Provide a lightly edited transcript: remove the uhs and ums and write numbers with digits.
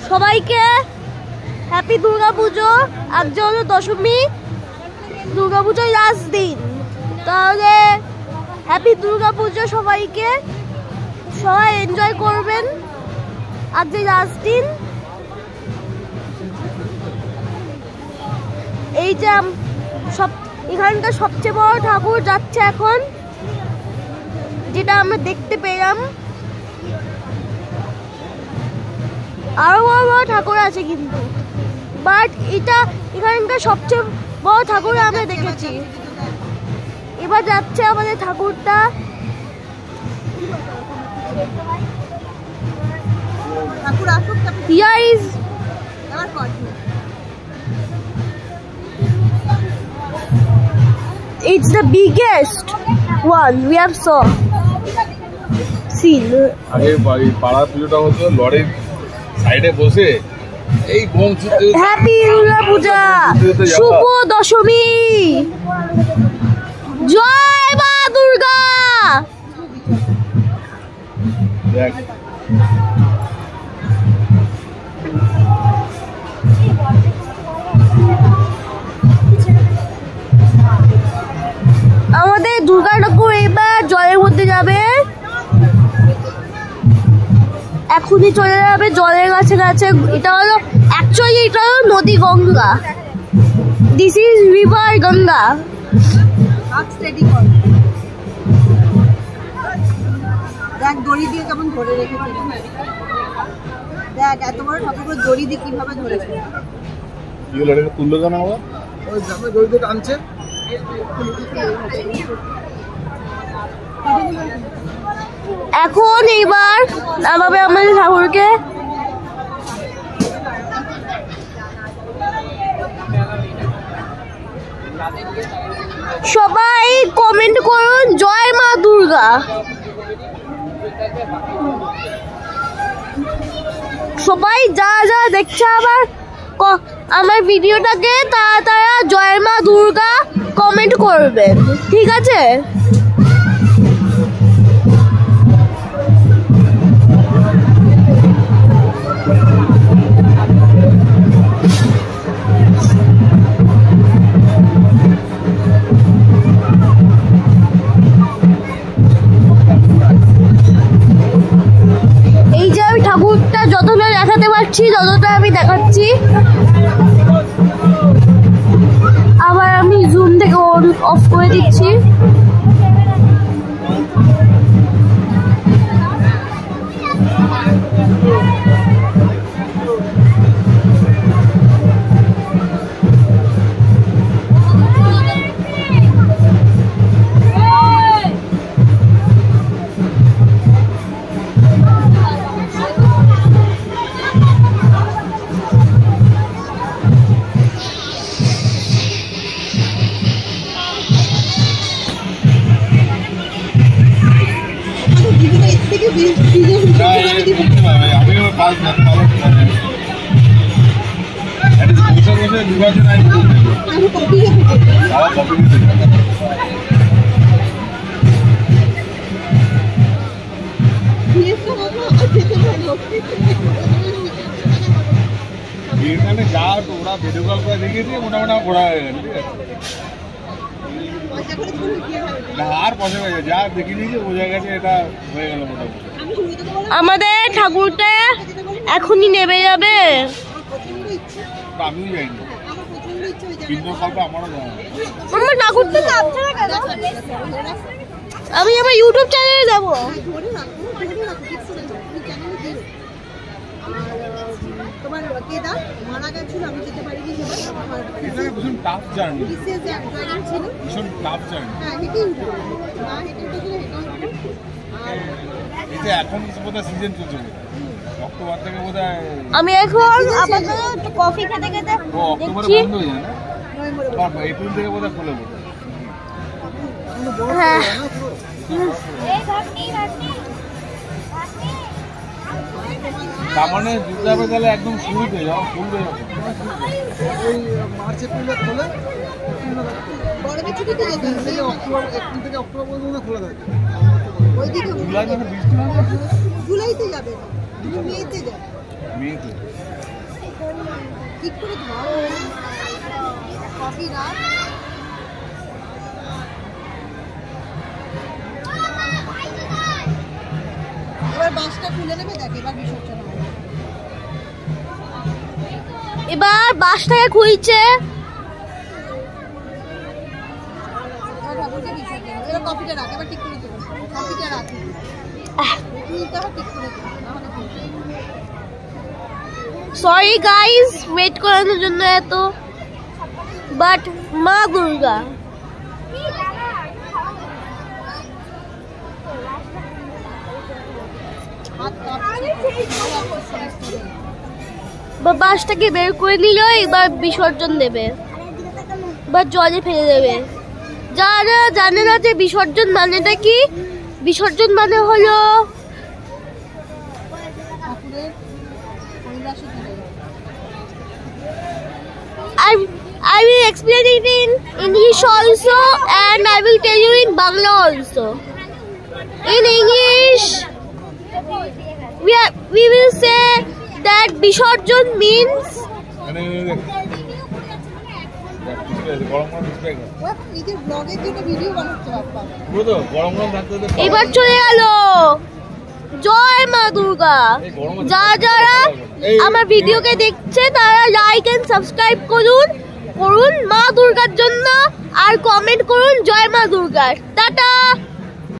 সবাইকে হ্যাপি দুর্গা পুজো। আজ হলো দশমী, দুর্গা পুজোর লাস্ট দিন। তাহলে হ্যাপি দুর্গা পুজো সবাইকে, সবাই এনজয় করবেন। আজ যে লাস্ট দিন, এই যে এখানকার সবচেয়ে বড় ঠাকুর যাচ্ছে এখন, যেটা আমরা দেখতে পেলাম। আরো বড় বড় ঠাকুর আছে কিন্তু, বাট এটা এখানকার সবচেয়ে বড় ঠাকুর আমরা দেখেছি। এবার যাচ্ছে আমাদের ঠাকুরটা। Here is it's the biggest one we have seen. আগে পাড়া পুজোটা হতো লরির সাইডে বসে এই বম ছুটতে। হ্যাপি দুর্গা পূজা, শুভ দশমী, জয় মা দুর্গা। দেখ আমাদের দুর্গা ঠাকুর এবার জলের মধ্যে যাবে, এখনই চলে যাবে জলের কাছে কাছে। এটা হলো অ্যাকচুয়ালি এটা হলো নদী Ganga. This is river Ganga. দেখ দড়ি দিয়ে কেমন ধরে রেখেছে, দেখ এত বড় ঠাকুর দড়ি দিয়ে কিভাবে ধরেছে। কি হলো এটা তুললো কেন আবার? ওই জামে দড়ি দিয়ে টানছে। এখন এইবার নামাবে আমাদের ঠাকুরকে। সবাই কমেন্ট করুন জয় মা দুর্গা। সবাই যা যা দেখছে আবার আমার ভিডিওটাকে তারা জয় মা দুর্গা কমেন্ট করবেন, ঠিক আছে? এই যে আমি ঠাকুরটা যতটা দেখাতে পারছি ততটা আমি দেখাচ্ছি। আবার আমি জুম থেকে অফ করে দিচ্ছি। যা ওরা ভিডিও কল করে দেখিয়েছে মোটামুটি ঘোরা হয়ে গেল, ঠিক আছে? আর পয়সা হয়ে যা দেখে নিয়েছে বোঝা গেছে এটা হয়ে গেল মোটামুটি। আমাদের ঠাকুরটা এখনই নেমে যাবে। আমিও যাইনি, কিন্তু কালকে আমারও যাওয়া। আমার ঠাকুরটা যাচ্ছে না কেন? আমি আমার ইউটিউব চ্যানেলে যাবো। তোমার কেদা মারা গেছিল, আমি যেতে পারিনি। এটা ভীষণ টাফ জার্নি, ভীষণ টাফ জার্নি। হ্যাঁ, এটা এখন বোধহয় সিজন চলছে। অক্টোবর থেকে বোধহয় আমি এখন আপাতত একটু কফি খেতে খেতে ও অক্টোবরে দেখছি। বন্ধ হয়ে যায় না? বা এপ্রিল থেকে বোধহয় খুলে বোধহয়। হ্যাঁ তার মানে জুতো হবে তাহলে একদম শুরুতে যাও, খুলবে যখন। ওই মার্চ এপ্রিলে খোলে গরমের ছুটিতে যেতে হবে এপ্রিল থেকে অক্টোবর পর্যন্ত খোলা থাকে। ওইদিকে জুলাই মাসে বৃষ্টি হয় না? জুলাইতে যাবে না, তুমি মেয়েতে যাবে। মেয়েতে। ঠিক করে ধরো কফি না এবার বাসটা খুলে নেবে, দেখ এবার বিসর্জন হবে। এবার বাসটাকে খুলছে। এবার ঠাকুরকে বিসর্জন হবে। এবার কফিটা রাখ, এবার ঠিক করে দেবো, কফিটা রাখ, তুলতে হবে ঠিক করে দেবো, নাহলে খুলবে না। সরি গাইস ওয়েট করানোর জন্য এত, বাট মা দুর্গা হাত কাঁপছে, বা বাসটাকে বের করে নিল, এবার বিসর্জন দেবে বা জলে ফেলে দেবে। যারা জানে না যে বিসর্জন মানেটা কি, বিসর্জন মানে হলো ঠাকুরের কৈলাসে চলে যাবে। I will explain it in English also and I will tell you in Bangla also. In English, we will say that Bisharjan means মানে গরম গরম ডিসপ্লে কর। ও এখন নিজের ব্লগের জন্য ভিডিও বানাচ্ছে বাপ্পা। পুরো তো গরম গরম থাকতে থাকতে এবার চলে গেল। জয় মা দুর্গা। যারা আমার ভিডিওকে দেখছে তারা লাইক এন্ড সাবস্ক্রাইব করুন মা দুর্গার জন্য, আর কমেন্ট করুন জয় মা দুর্গার। টাটা।